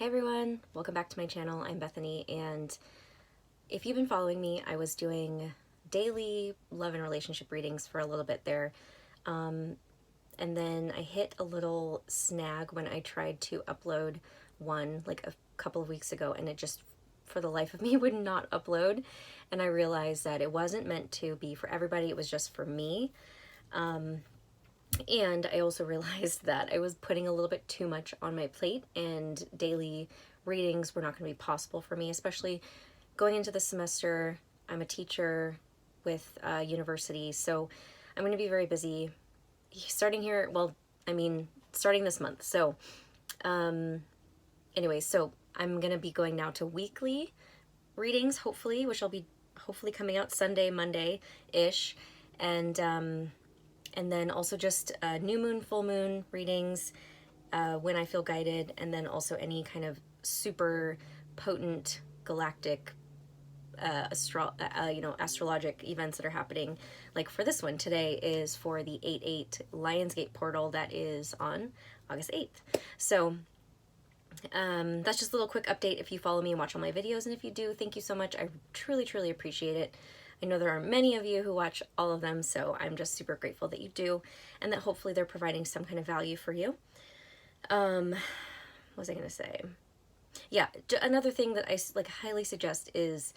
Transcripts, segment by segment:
Hey everyone, welcome back to my channel. I'm Bethany, and if you've been following me, I was doing daily love and relationship readings for a little bit there. And then I hit a little snag when I tried to upload one like a couple of weeks ago, and it just, for the life of me, would not upload. And I realized that it wasn't meant to be for everybody, it was just for me. And I also realized that I was putting a little bit too much on my plate, and daily readings were not going to be possible for me, especially going into the semester. I'm a teacher with university, so I'm going to be very busy starting here. Well, I mean, starting this month. So, anyway, so I'm going to be going now to weekly readings, hopefully, which will be hopefully coming out Sunday, Monday-ish. And then also just new moon, full moon readings when I feel guided, and then also any kind of super potent galactic astrologic events that are happening. Like for this one today is for the 8/8 Lionsgate Portal that is on August 8th. So that's just a little quick update if you follow me and watch all my videos, and if you do, thank you so much. I truly, truly appreciate it. I know there are many of you who watch all of them, so I'm just super grateful that you do, and that hopefully they're providing some kind of value for you. What was I going to say? Yeah, another thing that I like highly suggest is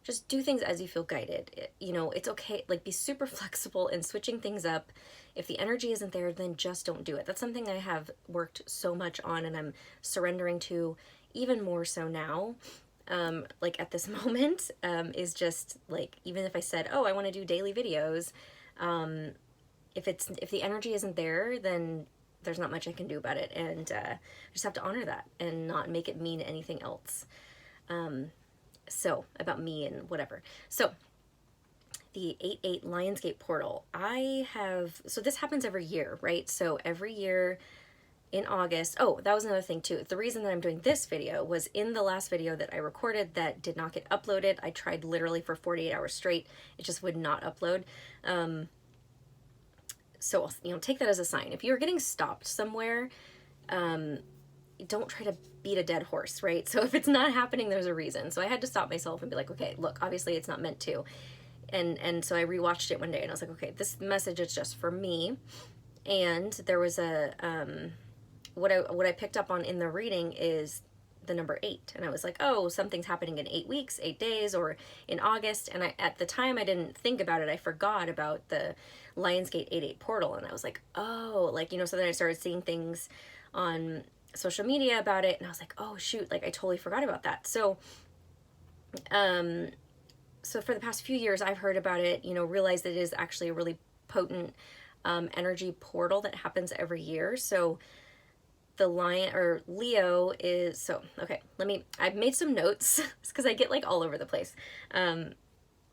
just do things as you feel guided. It's okay, like be super flexible in switching things up. If the energy isn't there, then just don't do it. That's something I have worked so much on, and I'm surrendering to even more so now. Like at this moment, is just like, even if I said, oh, I want to do daily videos, if the energy isn't there, then there's not much I can do about it, and I just have to honor that and not make it mean anything else. So about me and whatever. So the 8/8 Lionsgate Portal, so this happens every year, right? So every year in August. Oh, that was another thing too. The reason that I'm doing this video was in the last video that I recorded that did not get uploaded. I tried literally for 48 hours straight. It just would not upload. So, take that as a sign. If you're getting stopped somewhere, don't try to beat a dead horse, right? So if it's not happening, there's a reason. So I had to stop myself and be like, okay, look, obviously it's not meant to. And so I rewatched it one day and I was like, okay, this message is just for me. And there was what I picked up on in the reading is the number 8, and I was like, oh, something's happening in 8 weeks, 8 days, or in August. And at the time I didn't think about it. I forgot about the Lionsgate 8/8 portal, and I was like, oh, so then I started seeing things on social media about it, and I was like, oh shoot, like I totally forgot about that. So for the past few years I've heard about it, realized that it is actually a really potent energy portal that happens every year. So the Leo is, so, okay, I've made some notes because I get like all over the place. I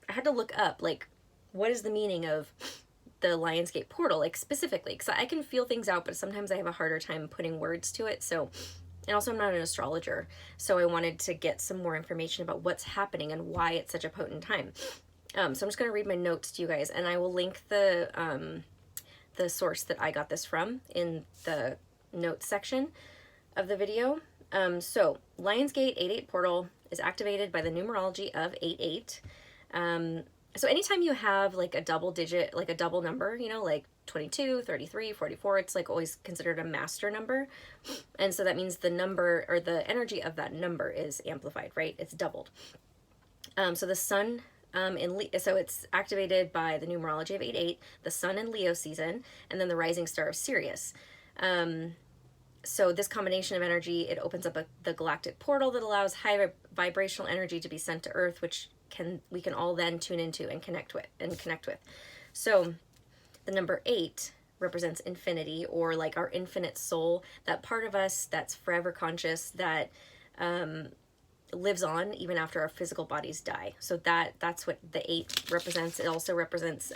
had to look up like, what is the meaning of the Lionsgate portal, like specifically, because I can feel things out, but sometimes I have a harder time putting words to it. So, and also I'm not an astrologer, so I wanted to get some more information about what's happening and why it's such a potent time. So I'm just going to read my notes to you guys, and I will link the source that I got this from in the notes section of the video. So Lionsgate 8/8 portal is activated by the numerology of 8/8. So anytime you have like a double digit, like a double number, like 22, 33, 44, it's like always considered a master number. And so that means the number, or the energy of that number, is amplified, right? It's doubled. So the sun so it's activated by the numerology of 8/8, the sun in Leo season, and then the rising star of Sirius. So this combination of energy, it opens up the galactic portal that allows high vibrational energy to be sent to Earth, which we can all then tune into and connect with. So the number 8 represents infinity, or like our infinite soul, that part of us that's forever conscious, that lives on even after our physical bodies die. So that's what the 8 represents. It also represents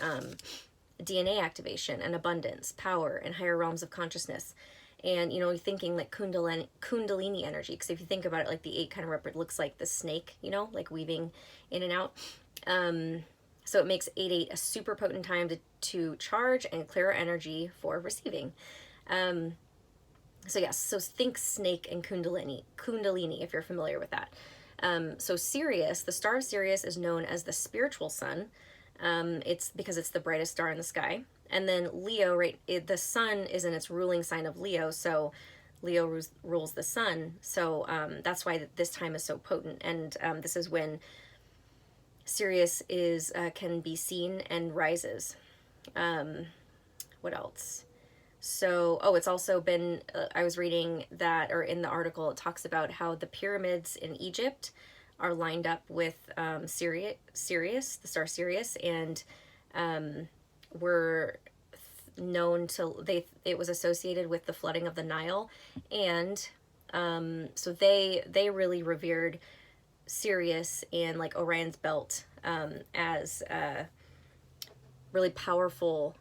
DNA activation and abundance, power, and higher realms of consciousness. And, thinking like Kundalini energy, because if you think about it, like the 8 kind of looks like the snake, like weaving in and out. So it makes 8/8 a super potent time to charge and clear our energy for receiving. So yes, so think snake and Kundalini, if you're familiar with that. So Sirius, the star of Sirius, is known as the spiritual sun. It's because it's the brightest star in the sky. And then Leo, right, the sun is in its ruling sign of Leo, so Leo rules the sun. So that's why this time is so potent. And this is when Sirius can be seen and rises. What else? So, it's also been, I was reading that, or in the article, it talks about how the pyramids in Egypt are lined up with Sirius, the star Sirius, and were known to, it was associated with the flooding of the Nile, and so they really revered Sirius and like Orion's belt as really powerful,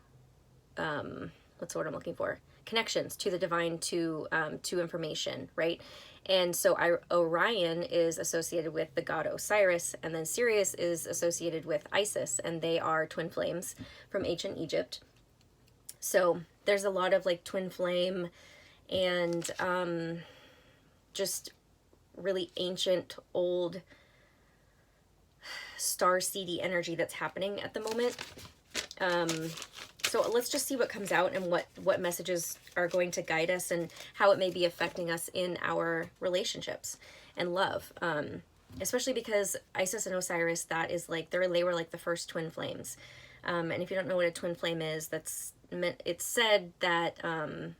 what's the word I'm looking for? Connections to the divine, to information, right? And so Orion is associated with the god Osiris, and then Sirius is associated with Isis, and they are twin flames from ancient Egypt. So there's a lot of like twin flame and just really ancient, old, star-seedy energy that's happening at the moment. So let's just see what comes out and what messages are going to guide us and how it may be affecting us in our relationships and love. Especially because Isis and Osiris, that is like, they were like the first twin flames. And if you don't know what a twin flame is, it's said that, I'm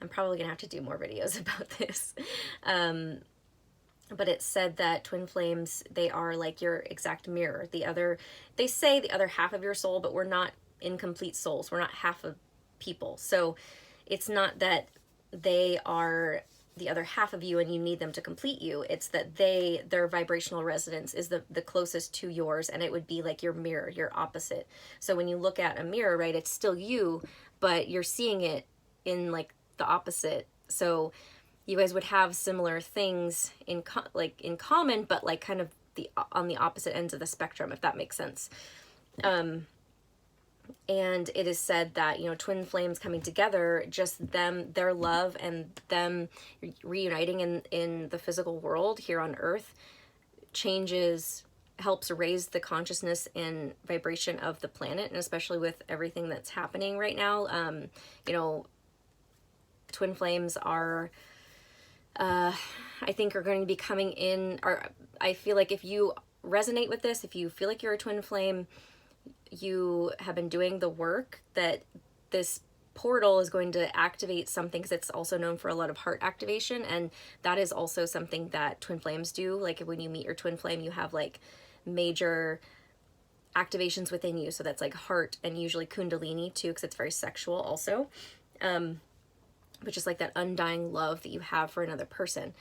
probably gonna have to do more videos about this. But it's said that twin flames, they are like your exact mirror. They say the other half of your soul, but we're not incomplete souls. We're not half of people. So it's not that they are the other half of you and you need them to complete you. It's that their vibrational resonance is the closest to yours, and it would be like your mirror, your opposite. So when you look at a mirror, right, it's still you, but you're seeing it in like the opposite. So you guys would have similar things in common, but like kind of on the opposite ends of the spectrum, if that makes sense. And it is said that, twin flames coming together, just their love and them reuniting in the physical world here on Earth helps raise the consciousness and vibration of the planet, and especially with everything that's happening right now. Twin flames are, I think, are going to be coming in, or I feel like if you resonate with this, if you feel like you're a twin flame, you have been doing the work, that this portal is going to activate something, because it's also known for a lot of heart activation, and that is also something that twin flames do. Like when you meet your twin flame, you have like major activations within you, so that's like heart and usually Kundalini too, because it's very sexual also, but just like that undying love that you have for another person,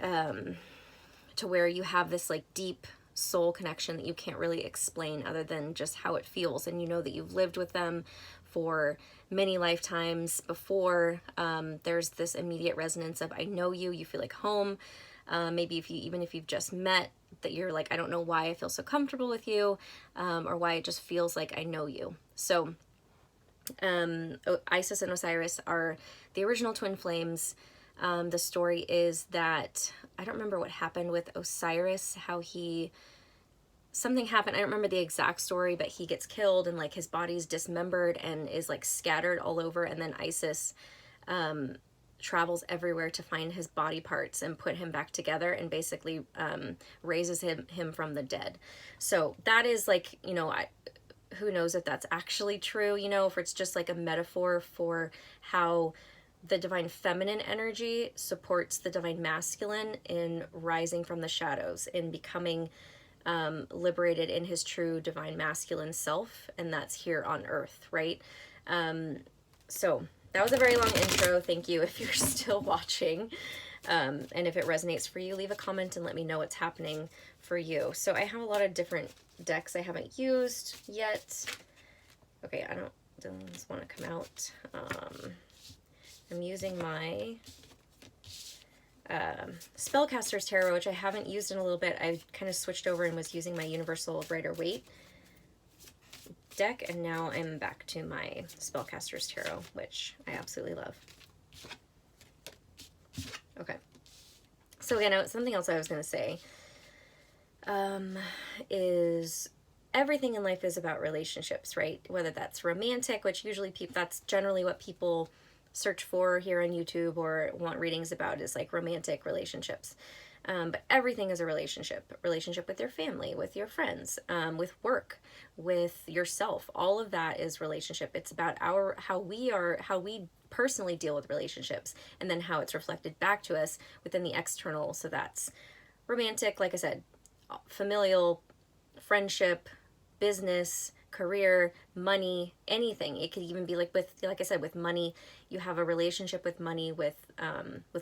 to where you have this like deep soul connection that you can't really explain other than just how it feels, and you know that you've lived with them for many lifetimes before. There's this immediate resonance of I know you, you feel like home. Maybe if you've just met, that you're like, I don't know why I feel so comfortable with you, or why it just feels like I know you. So Isis and Osiris are the original twin flames. The story is that, I don't remember what happened with Osiris, something happened. I don't remember the exact story, but he gets killed and like his body's dismembered and is like scattered all over. And then Isis travels everywhere to find his body parts and put him back together, and basically raises him from the dead. So that is like, who knows if that's actually true, if it's just like a metaphor for how the divine feminine energy supports the divine masculine in rising from the shadows, in becoming liberated in his true divine masculine self, and that's here on Earth, right? So that was a very long intro. Thank you if you're still watching. And if it resonates for you, leave a comment and let me know what's happening for you. So I have a lot of different decks I haven't used yet. Okay, doesn't want to come out. I'm using my Spellcaster's Tarot, which I haven't used in a little bit. I kind of switched over and was using my Universal Rider-Waite deck, and now I'm back to my Spellcaster's Tarot, which I absolutely love. Okay. So again, something else I was going to say is everything in life is about relationships, right? Whether that's romantic, which usually that's generally what people search for here on YouTube or want readings about, is like romantic relationships. But everything is a relationship with your family, with your friends, with work, with yourself. All of that is relationship. It's about how we personally deal with relationships, and then how it's reflected back to us within the external. So that's romantic, like I said, familial, friendship, business, career, money, anything. It could even be like I said, with money. You have a relationship with money, with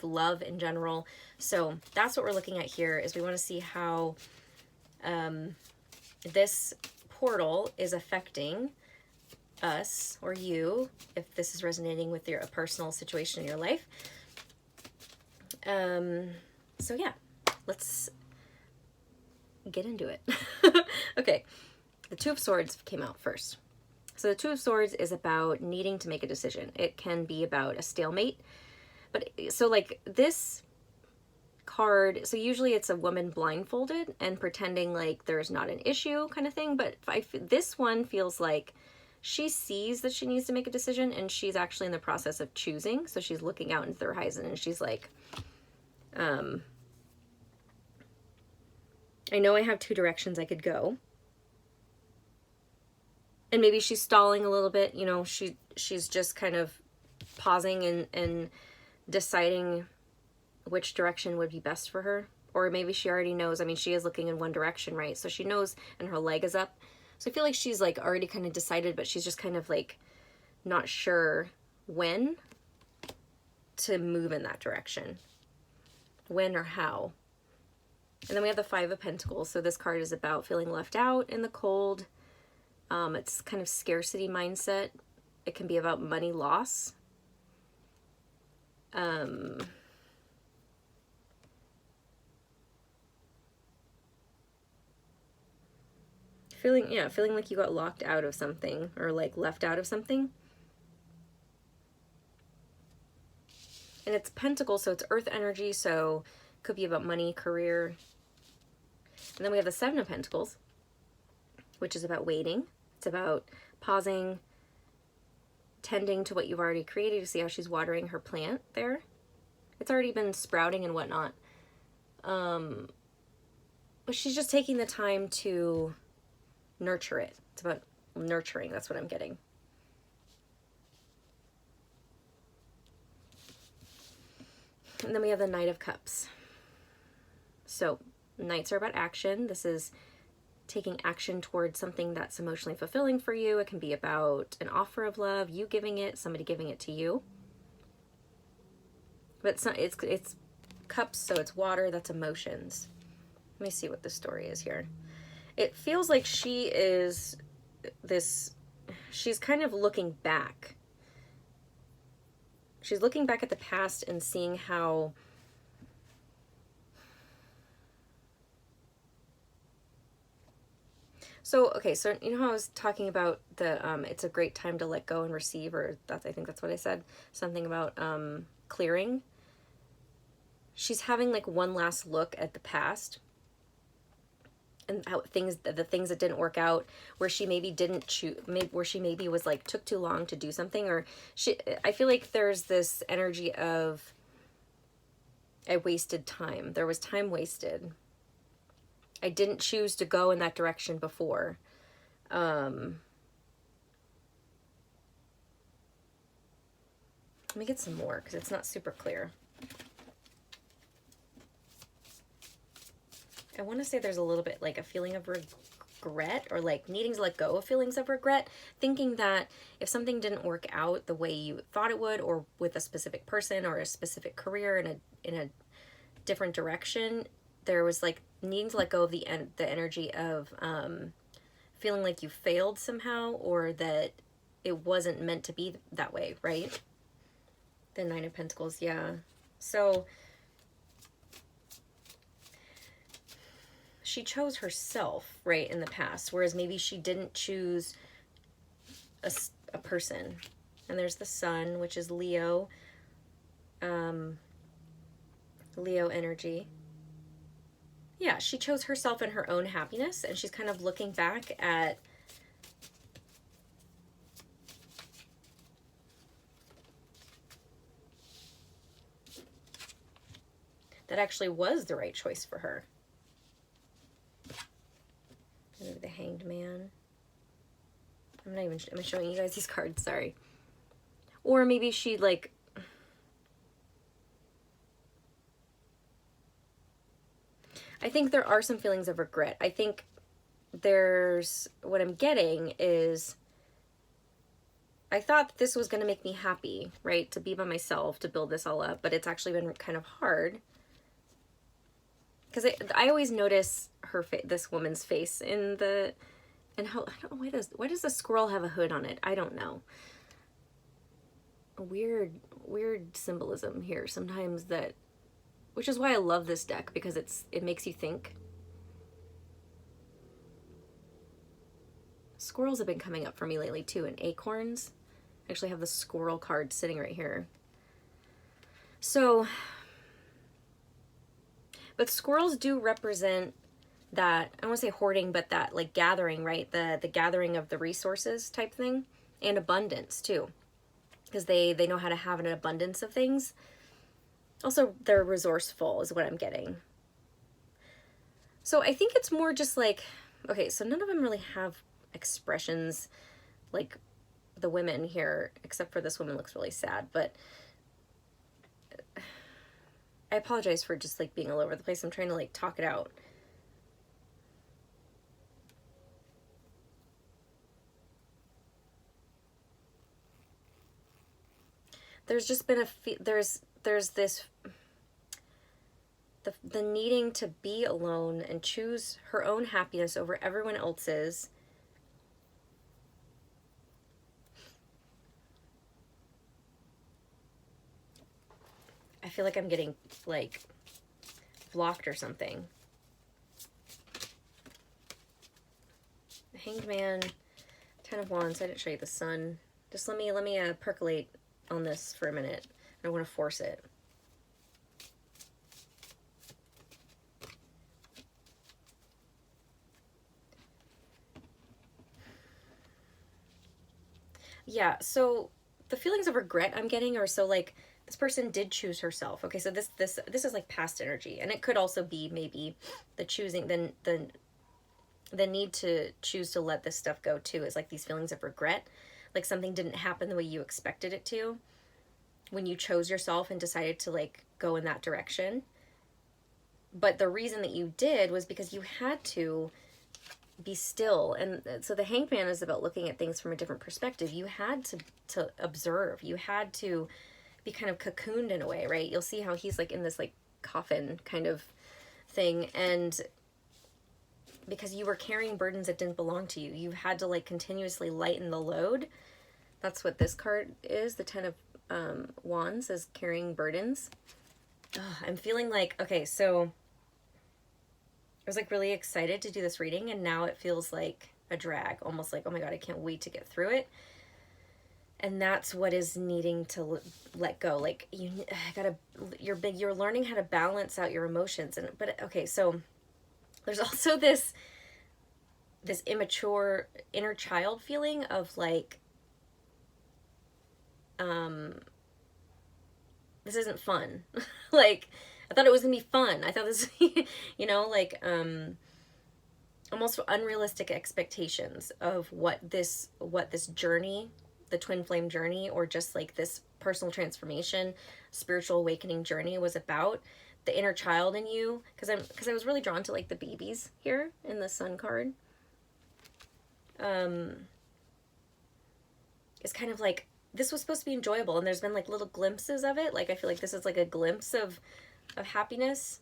love in general. So that's what we're looking at here. Is we want to see how this portal is affecting us or you, if this is resonating with a personal situation in your life. So yeah, let's get into it. Okay. The Two of Swords came out first. So the Two of Swords is about needing to make a decision. It can be about a stalemate. But so like this card, so usually it's a woman blindfolded and pretending like there's not an issue kind of thing. But this one feels like she sees that she needs to make a decision, and she's actually in the process of choosing. So she's looking out into the horizon, and she's like, I know I have two directions I could go. And maybe she's stalling a little bit, you know, she's just kind of pausing and deciding which direction would be best for her. Or maybe she already knows. I mean, she is looking in one direction, right? So she knows, and her leg is up. So I feel like she's like already kind of decided, but she's just kind of like not sure when to move in that direction. When or how. And then we have the Five of Pentacles. So this card is about feeling left out in the cold. It's kind of scarcity mindset. It can be about money loss. Feeling like you got locked out of something, or like left out of something. And it's Pentacles, so it's earth energy, so it could be about money, career. And then we have the Seven of Pentacles, which is about waiting. It's about pausing, tending to what you've already created. To see how she's watering her plant there. It's already been sprouting and whatnot. But she's just taking the time to nurture it. It's about nurturing. That's what I'm getting. And then we have the Knight of Cups. So Knights are about action. This is taking action towards something that's emotionally fulfilling for you. It can be about an offer of love, you giving it, somebody giving it to you. But it's not, it's cups, so it's water, that's emotions. Let me see what the story is here. It feels like she's kind of looking back. She's looking back at the past and seeing how so, okay, so you know how I was talking about the, it's a great time to let go and receive, or I think that's what I said, something about clearing. She's having like one last look at the past and how the things that didn't work out, where she maybe didn't choose, where she maybe was like, took too long to do something, or I feel like there's this energy of, I wasted time. There was time wasted. I didn't choose to go in that direction before. Let me get some more because it's not super clear. I want to say there's a little bit like a feeling of regret, or like needing to let go of feelings of regret, thinking that if something didn't work out the way you thought it would, or with a specific person or a specific career in a different direction, there was like needing to let go of the energy of feeling like you failed somehow, or that it wasn't meant to be that way, right? The Nine of Pentacles, yeah. So she chose herself, right, in the past, whereas maybe she didn't choose a person. And there's the Sun, which is Leo. Leo energy. Yeah, she chose herself and her own happiness, and she's kind of looking back at that actually was the right choice for her. Maybe the Hanged Man. I'm not even, am I showing you guys these cards? Sorry. Or maybe she like, I think there are some feelings of regret. I think there's, what I'm getting is, I thought that this was going to make me happy, right? To be by myself, to build this all up, but it's actually been kind of hard. Because I always notice her this woman's face in the, and how, I don't know, why does the squirrel have a hood on it? I don't know. A weird symbolism here sometimes, that, which is why I love this deck, because it makes you think. Squirrels have been coming up for me lately too, and acorns. I actually have the squirrel card sitting right here. So, but squirrels do represent that, I don't want to say hoarding, but that like gathering, right? The gathering of the resources type thing, and abundance too. Because they know how to have an abundance of things. Also, they're resourceful is what I'm getting. So I think it's more just like, okay, so none of them really have expressions like the women here, except for this woman looks really sad, but I apologize for just like being all over the place. I'm trying to like talk it out. There's just been there's this, the needing to be alone and choose her own happiness over everyone else's. I feel like I'm getting like blocked or something. Hanged Man, 10 of Wands. I didn't show you the Sun. Just let me percolate on this for a minute. I don't want to force it. Yeah, so the feelings of regret I'm getting are, so like this person did choose herself. Okay, so this is like past energy, and it could also be maybe the choosing, the need to choose to let this stuff go too, is like these feelings of regret, like something didn't happen the way you expected it to when you chose yourself and decided to like go in that direction. But the reason that you did was because you had to be still. And so the Hanged Man is about looking at things from a different perspective. You had to observe. You had to be kind of cocooned in a way, right? You'll see how he's like in this like coffin kind of thing, and because you were carrying burdens that didn't belong to you, you had to like continuously lighten the load. That's what this card is. The 10 of Wands is carrying burdens. Ugh, I'm feeling like, okay, so I was like really excited to do this reading, and now it feels like a drag, almost like, oh my God, I can't wait to get through it. And that's what is needing to let go. Like you're learning how to balance out your emotions. And, but okay, so there's also this immature inner child feeling of like, this isn't fun. Like, I thought it was gonna be fun. I thought this, you know, like, almost unrealistic expectations of what this journey, the twin flame journey, or just like this personal transformation, spiritual awakening journey was about. The inner child in you, because I was really drawn to like the babies here in the Sun card. It's kind of like, this was supposed to be enjoyable, and there's been like little glimpses of it. Like I feel like this is like a glimpse of happiness,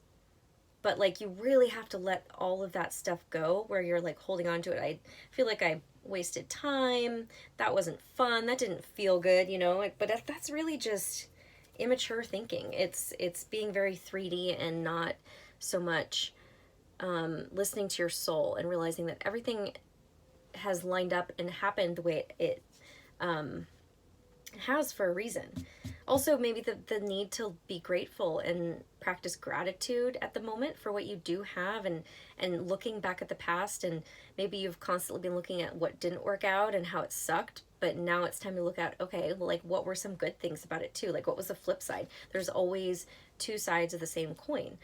but like you really have to let all of that stuff go where you're like holding on to it. I feel like I wasted time. That wasn't fun. That didn't feel good, you know, like, but that's really just immature thinking. It's being very 3D and not so much listening to your soul and realizing that everything has lined up and happened the way it has for a reason. Also, maybe the need to be grateful and practice gratitude at the moment for what you do have, and looking back at the past, and maybe you've constantly been looking at what didn't work out and how it sucked, but now it's time to look at, okay, well, like, what were some good things about it too? Like, what was the flip side? There's always two sides of the same coin.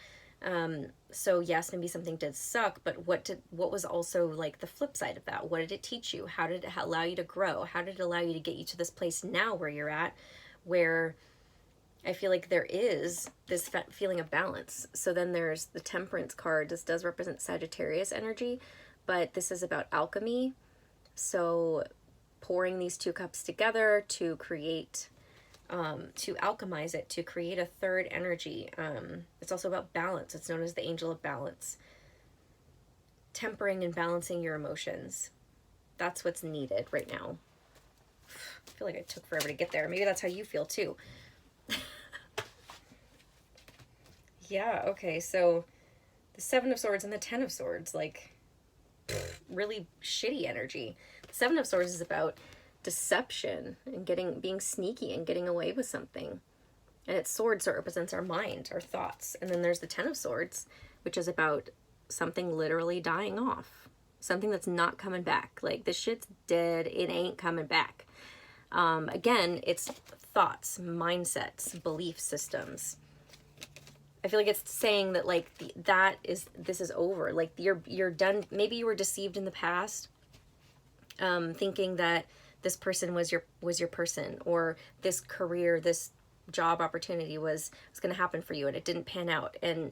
So yes, maybe something did suck, but what was also like the flip side of that? What did it teach you? How did it allow you to grow? How did it allow you to get you to this place now where you're at, where I feel like there is this feeling of balance. So then there's the Temperance card. This does represent Sagittarius energy, but this is about alchemy. So pouring these two cups together to create, to alchemize it, to create a third energy. It's also about balance. It's known as the Angel of Balance. Tempering and balancing your emotions. That's what's needed right now. I feel like it took forever to get there. Maybe that's how you feel too. Yeah, okay, so the Seven of Swords and the Ten of Swords, like, really shitty energy. The Seven of Swords is about deception and being sneaky and getting away with something. And it's swords, so it represents our mind, our thoughts. And then there's the Ten of Swords, which is about something literally dying off. Something that's not coming back. Like, this shit's dead, it ain't coming back. Again, it's thoughts, mindsets, belief systems. I feel like it's saying that, like, this is over. Like, you're done. Maybe you were deceived in the past, thinking that this person was your person, or this career, this job opportunity was going to happen for you, and it didn't pan out. And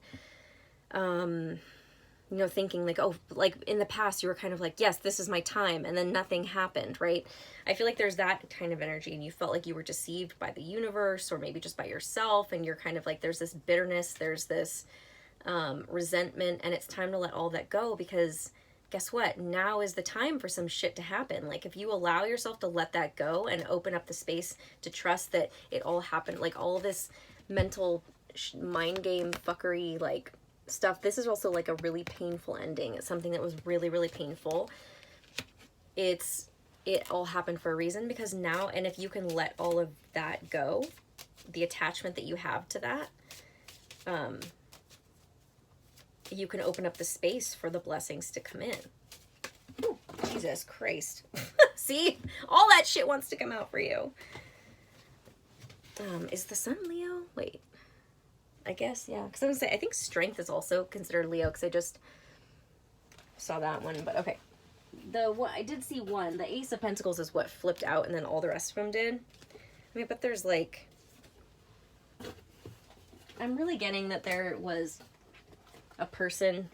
you know, thinking like, oh, like in the past you were kind of like, yes, this is my time, and then nothing happened, right? I feel like there's that kind of energy, and you felt like you were deceived by the universe, or maybe just by yourself, and you're kind of like, there's this bitterness, there's this resentment, and it's time to let all that go, because guess what? Now is the time for some shit to happen. Like, if you allow yourself to let that go and open up the space to trust that it all happened, like all this mental mind game fuckery, like, stuff. This is also like a really painful ending. It's something that was really, really painful. It all happened for a reason, because now, and if you can let all of that go, the attachment that you have to that, you can open up the space for the blessings to come in. Ooh, Jesus Christ. See? All that shit wants to come out for you. Is the sun Leo? Wait. I guess, yeah. Because I was gonna say, I think strength is also considered Leo, because I just saw that one. But okay. I did see one. The Ace of Pentacles is what flipped out, and then all the rest of them did. I mean, but there's like... I'm really getting that there was a person,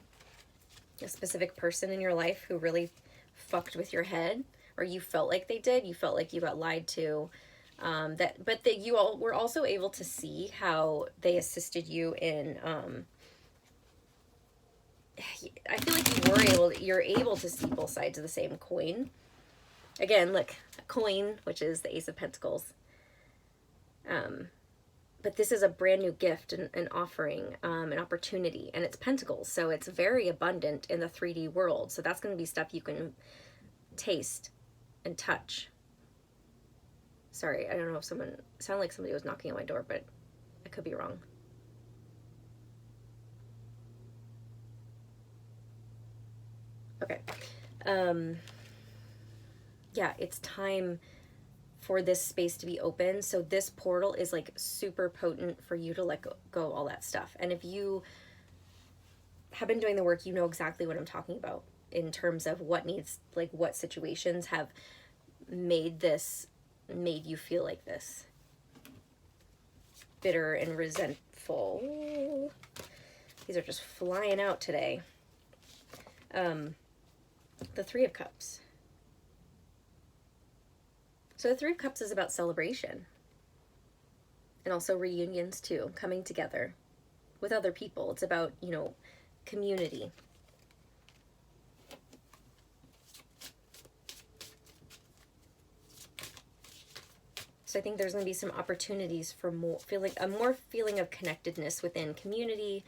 a specific person in your life who really fucked with your head, or you felt like they did. You felt like you got lied to. But that you all were also able to see how they assisted you in, I feel like you're able to see both sides of the same coin. Again, look, a coin, which is the Ace of Pentacles. But this is a brand new gift, an offering, an opportunity, and it's Pentacles. So it's very abundant in the 3D world. So that's going to be stuff you can taste and touch. Sorry, I don't know if it sounded like somebody was knocking on my door, but I could be wrong. Okay. Yeah, it's time for this space to be open. So this portal is like super potent for you to let go all that stuff. And if you have been doing the work, you know exactly what I'm talking about in terms of what situations have made you feel like this. Bitter and resentful. These are just flying out today. The Three of Cups. So the Three of Cups is about celebration. And also reunions too, coming together with other people. It's about, you know, community. So I think there's going to be some opportunities for more feeling of connectedness within community,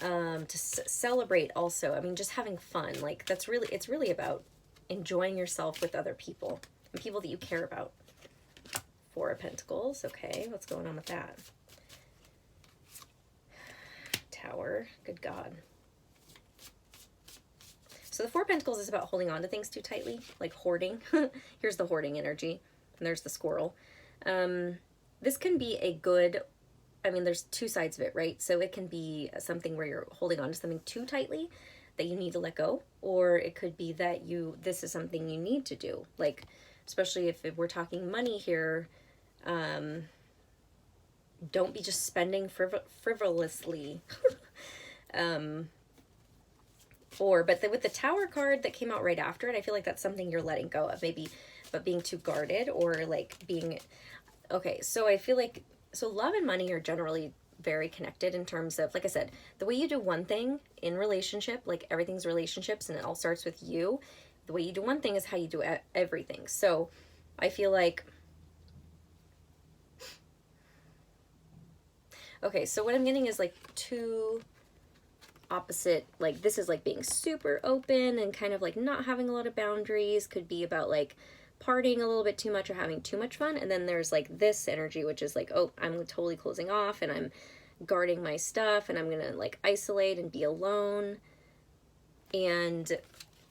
to celebrate also. I mean, just having fun. Like, it's really about enjoying yourself with other people and people that you care about. Four of Pentacles. Okay, what's going on with that? Tower. Good God. So the Four of Pentacles is about holding on to things too tightly, like hoarding. Here's the hoarding energy, and there's the squirrel. This can be a good, I mean, there's two sides of it, right? So it can be something where you're holding on to something too tightly that you need to let go, or it could be that this is something you need to do. Like, especially if we're talking money here, don't be just spending frivolously. But with the Tower card that came out right after it, I feel like that's something you're letting go of, maybe, but being too guarded, or like being, okay, so I feel like, so love and money are generally very connected in terms of, like I said, the way you do one thing in relationship, like everything's relationships and it all starts with you. The way you do one thing is how you do everything. So I feel like, okay, so what I'm getting is like two opposite, like this is like being super open and kind of like not having a lot of boundaries, could be about like partying a little bit too much or having too much fun. And then there's like this energy, which is like, oh, I'm totally closing off and I'm guarding my stuff and I'm gonna like isolate and be alone. And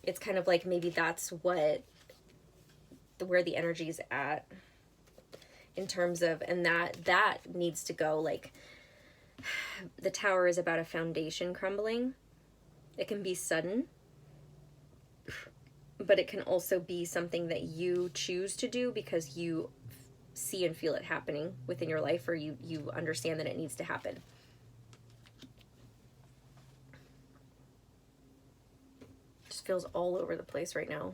it's kind of like maybe that's where the energy is at in terms of, and that needs to go. Like the Tower is about a foundation crumbling. It can be sudden, but it can also be something that you choose to do because you see and feel it happening within your life, or you understand that it needs to happen. Just feels all over the place right now.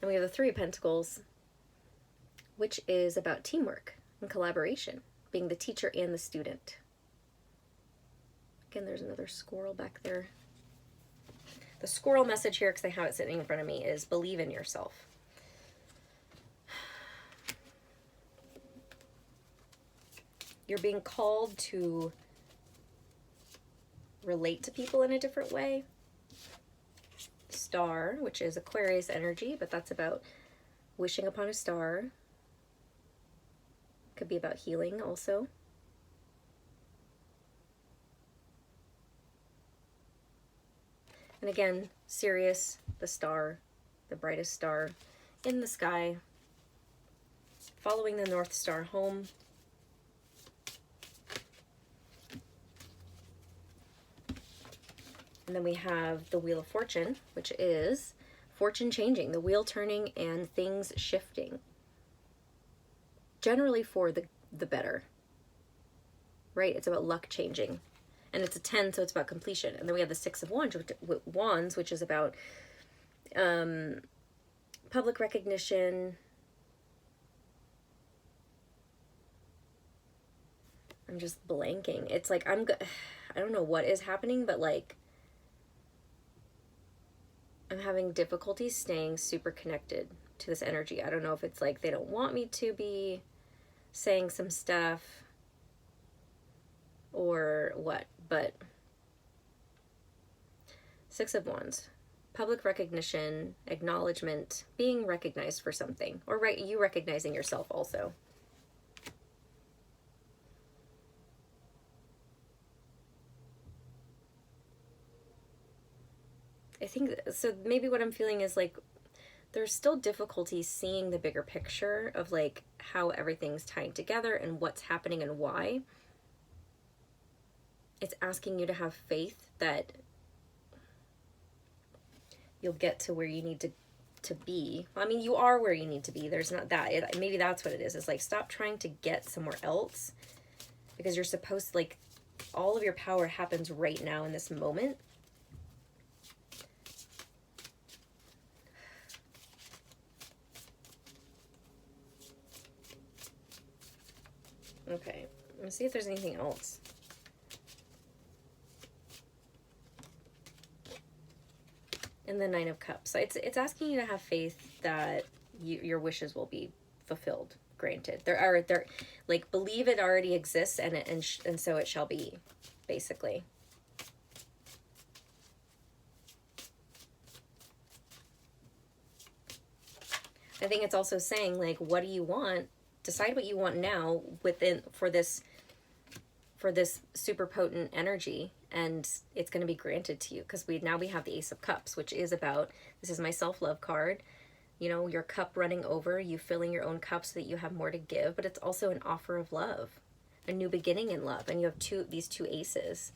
And we have the Three of Pentacles, which is about teamwork and collaboration, being the teacher and the student. Again, there's another squirrel back there. The squirrel message here, because I have it sitting in front of me, is believe in yourself. You're being called to relate to people in a different way. Star, which is Aquarius energy, but that's about wishing upon a star. Could be about healing also. And again, Sirius, the star, the brightest star in the sky, following the North Star home. And then we have the Wheel of Fortune, which is fortune changing, the wheel turning and things shifting. Generally for the better, right? It's about luck changing. And it's a 10, so it's about completion. And then we have the Six of Wands, which is about public recognition. I'm just blanking. It's like I don't know what is happening, but like I'm having difficulty staying super connected to this energy. I don't know if it's like they don't want me to be saying some stuff or what, but Six of Wands, public recognition, acknowledgement, being recognized for something, or you recognizing yourself also. I think so. Maybe what I'm feeling is like there's still difficulty seeing the bigger picture of like how everything's tying together and what's happening and why. It's asking you to have faith that you'll get to where you need to be. I mean, you are where you need to be. There's not that. Maybe that's what it is. It's like, stop trying to get somewhere else because you're supposed to, like, all of your power happens right now in this moment. Okay, let's see if there's anything else. And the Nine of Cups. So it's asking you to have faith that your wishes will be fulfilled, granted. They're like, believe it already exists and so it shall be, basically. I think it's also saying, like, what do you want decide what you want now for this super potent energy, and it's going to be granted to you, because we have the Ace of Cups, which is about, this is my self-love card, you know, your cup running over, you filling your own cup so that you have more to give, but it's also an offer of love, a new beginning in love. And you have these two aces.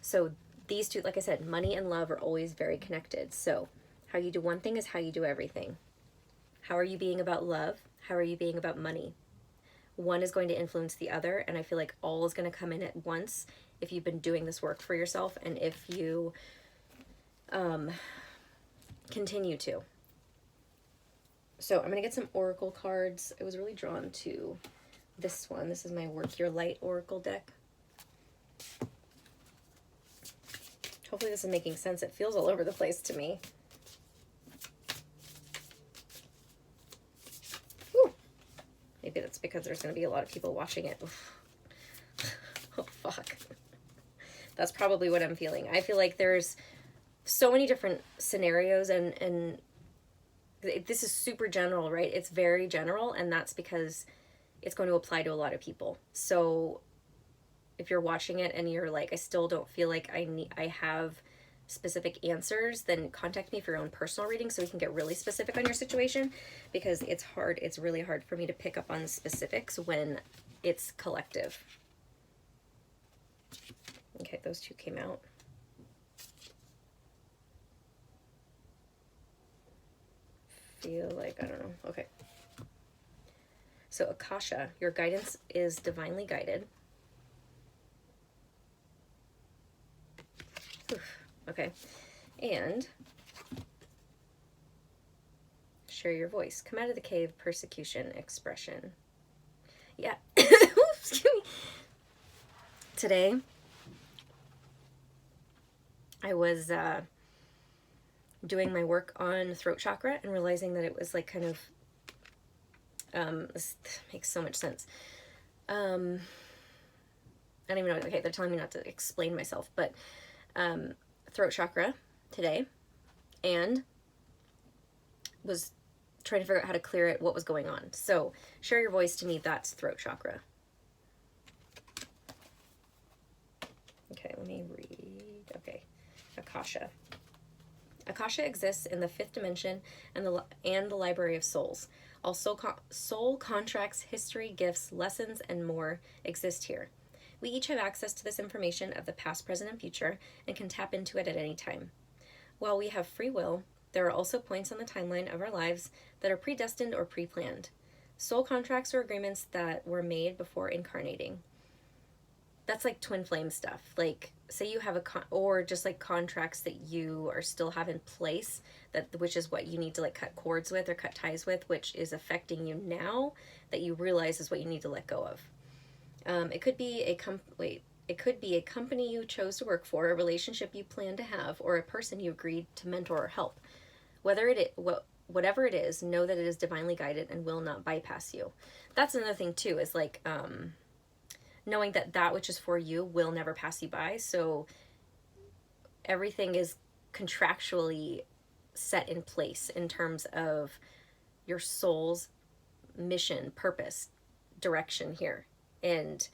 So these two, like I said, money and love are always very connected. So how you do one thing is how you do everything. How are you being about love? How are you being about money? One is going to influence the other, and I feel like all is going to come in at once if you've been doing this work for yourself, and if you continue to. So I'm going to get some oracle cards. I was really drawn to this one. This is my Work Your Light oracle deck. Hopefully this is making sense. It feels all over the place to me. Maybe that's because there's going to be a lot of people watching it. Oh, fuck. That's probably what I'm feeling. I feel like there's so many different scenarios, and this is super general, right? It's very general, and that's because it's going to apply to a lot of people. So if you're watching it and you're like, I still don't feel like I have specific answers, then contact me for your own personal reading so we can get really specific on your situation, because it's really hard for me to pick up on the specifics when it's collective. Okay, those two came out. Feel like, I don't know. Okay. So Akasha, your guidance is divinely guided. Oof. Okay, and share your voice. Come out of the cave, persecution, expression. Yeah. Excuse me. Today, I was doing my work on throat chakra and realizing that it was like kind of, this makes so much sense. I don't even know, okay, they're telling me not to explain myself, but throat chakra today, and was trying to figure out how to clear it, what was going on. So share your voice, to me, that's throat chakra. Okay, let me read. Okay, Akasha. Akasha exists in the 5th dimension and the Library of Souls. All soul contracts, history, gifts, lessons, and more exist here. We each have access to this information of the past, present, and future, and can tap into it at any time. While we have free will, there are also points on the timeline of our lives that are predestined or pre-planned. Soul contracts are agreements that were made before incarnating. That's like twin flame stuff. Like, say you have or just like contracts that you are still have in place, which is what you need to like cut cords with or cut ties with, which is affecting you now, that you realize is what you need to let go of. It could be a company you chose to work for, a relationship you plan to have, or a person you agreed to mentor or help. Whatever it is, know that it is divinely guided and will not bypass you. That's another thing too, is like knowing that which is for you will never pass you by. So everything is contractually set in place in terms of your soul's mission, purpose, direction here. And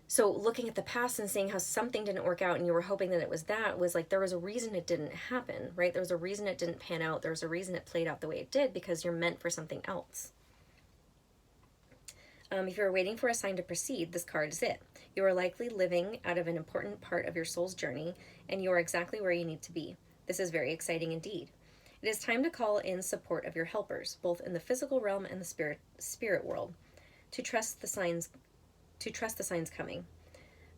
so looking at the past and seeing how something didn't work out and you were hoping that it was like there was a reason it didn't happen, right? There was a reason it didn't pan out. There was a reason it played out the way it did, because you're meant for something else. If you're waiting for a sign to proceed, this card is it. You are likely living out of an important part of your soul's journey, and you are exactly where you need to be. This is very exciting indeed. It is time to call in support of your helpers, both in the physical realm and the spirit world, to trust the signs coming,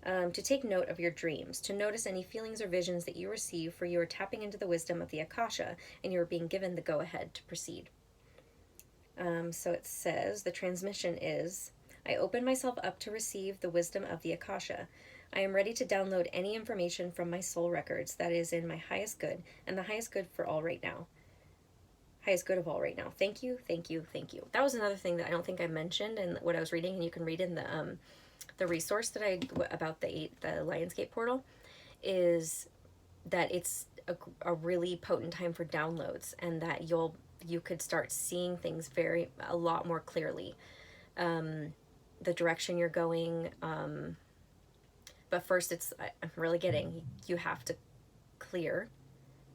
to take note of your dreams, to notice any feelings or visions that you receive, for you are tapping into the wisdom of the Akasha, and you are being given the go-ahead to proceed. So it says, the transmission is, I open myself up to receive the wisdom of the Akasha. I am ready to download any information from my soul records that is in my highest good, and the highest good for all right now. Highest good of all right now. Thank you, thank you, thank you. That was another thing that I don't think I mentioned in what I was reading, and you can read in the resource that about the Lionsgate Portal, is that it's a really potent time for downloads, and that you could start seeing things a lot more clearly. The direction you're going. But first I'm really getting, you have to clear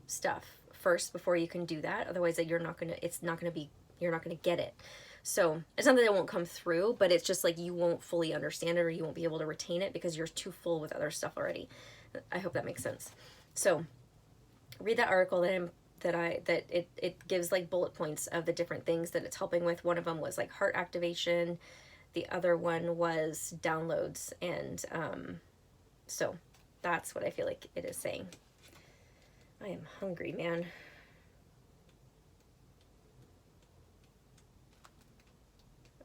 stuff first before you can do that. Otherwise you're not going to get it. So it's not that it won't come through, but it's just like you won't fully understand it, or you won't be able to retain it because you're too full with other stuff already. I hope that makes sense. So read that article that it gives like bullet points of the different things that it's helping with. One of them was like heart activation. The other one was downloads. And so that's what I feel like it is saying. I am hungry, man.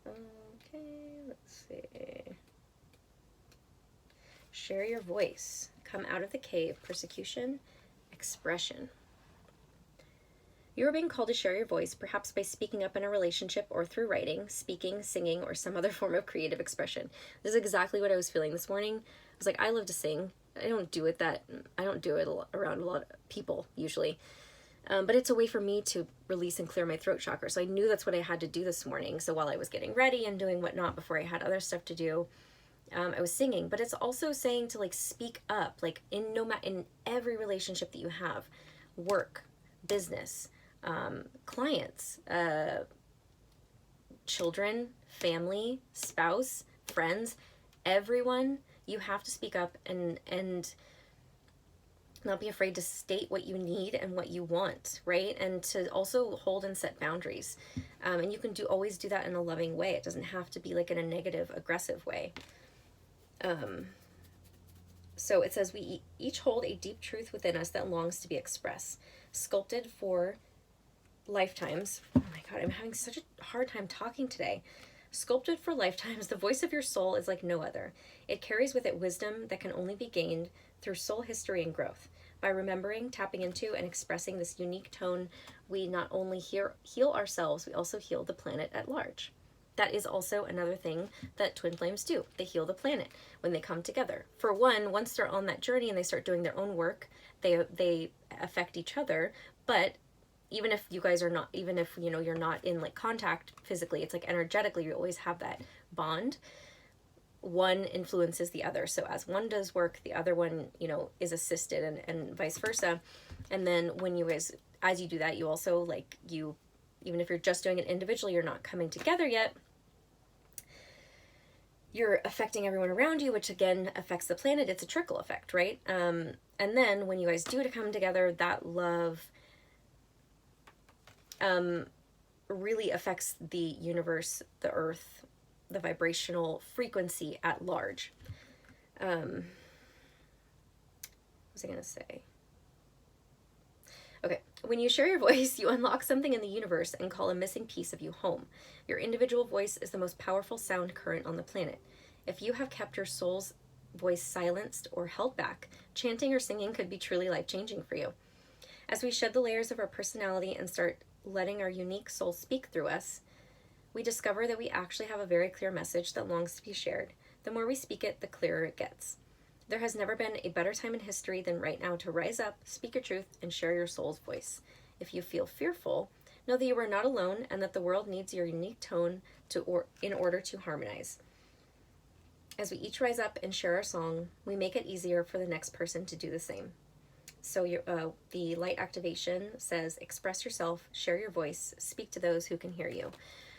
Okay, let's see. Share your voice. Come out of the cave. Persecution. Expression. You are being called to share your voice, perhaps by speaking up in a relationship or through writing, speaking, singing, or some other form of creative expression. This is exactly what I was feeling this morning. I was like, I love to sing. I don't do it around a lot of people usually. But it's a way for me to release and clear my throat chakra. So I knew that's what I had to do this morning. So while I was getting ready and doing whatnot before I had other stuff to do, I was singing. But it's also saying to like speak up, like in every relationship that you have, work, business, clients, children, family, spouse, friends, everyone, you have to speak up and not be afraid to state what you need and what you want, right? And to also hold and set boundaries. And you can always do that in a loving way. It doesn't have to be like in a negative, aggressive way. So it says, we each hold a deep truth within us that longs to be expressed, sculpted for lifetimes. Oh my God, I'm having such a hard time talking today. Sculpted for lifetimes, the voice of your soul is like no other. It carries with it wisdom that can only be gained through soul history and growth. By remembering, tapping into, and expressing this unique tone, we not only heal ourselves, we also heal the planet at large. That is also another thing that twin flames do. They heal the planet when they come together. For one, once they're on that journey and they start doing their own work, they affect each other. But even if you guys are not, even if, you know, you're not in like contact physically, it's like energetically, you always have that bond. One influences the other. So as one does work, the other one, you know, is assisted, and vice versa. And then when you guys, as you do that, you also like, even if you're just doing it individually, you're not coming together yet, you're affecting everyone around you, which again affects the planet. It's a trickle effect, right? And then when you guys do to come together, that love really affects the universe, the earth, the vibrational frequency at large. What was I going to say? Okay, when you share your voice, you unlock something in the universe and call a missing piece of you home. Your individual voice is the most powerful sound current on the planet. If you have kept your soul's voice silenced or held back, chanting or singing could be truly life-changing for you. As we shed the layers of our personality and start letting our unique soul speak through us, we discover that we actually have a very clear message that longs to be shared. The more we speak it, the clearer it gets. There has never been a better time in history than right now to rise up, speak your truth, and share your soul's voice. If you feel fearful, know that you are not alone and that the world needs your unique tone in order to harmonize. As we each rise up and share our song, we make it easier for the next person to do the same. So the light activation says, express yourself, share your voice, speak to those who can hear you.